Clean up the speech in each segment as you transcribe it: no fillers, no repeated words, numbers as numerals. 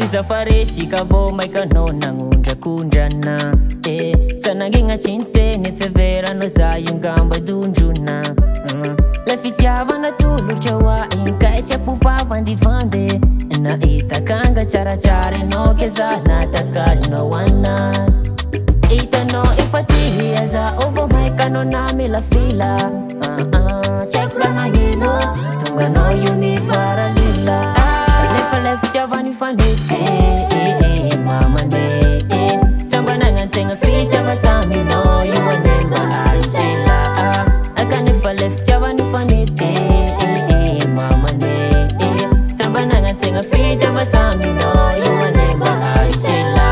Iza faresika vo maikano nangundrakundrana sanangina chinteny feverano zayo ngamba dunjuna la fitiavana tolotra hoainy kai tsy ampovavandivande nahita kanga tsaratsara anao ke za natakalinao anazy hitanao efa ty azao vo maikanao na Filafila tsy haiko raha magnino tonga anao io ny faralila nefa le fitiavany fanety mamane samba nagnantegna fitiava taminao io ane maharijela akanefa le fitiavany fanety mamane samba nagnantegna fitiava taminao io ane maharijela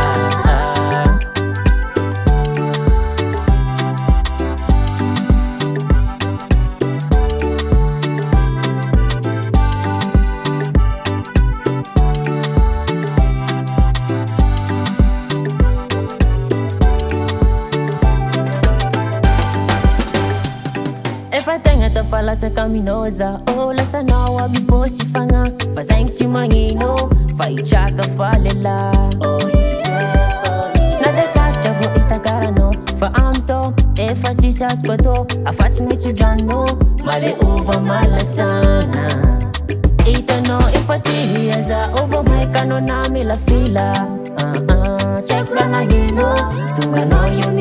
Efa tegna tafalatsaka aminao zaho lasanao aby fosy fagna fa zaigny tsy magnino fa hitraka fa lehilahy na de sarotra vo hitakaranao fa amizao efa tsisy azoko atao afatsy mitsodrano maleova malasana hitanao efa ty azao vo maikanao na Filafila tsy haiko raha magnino tonga anao io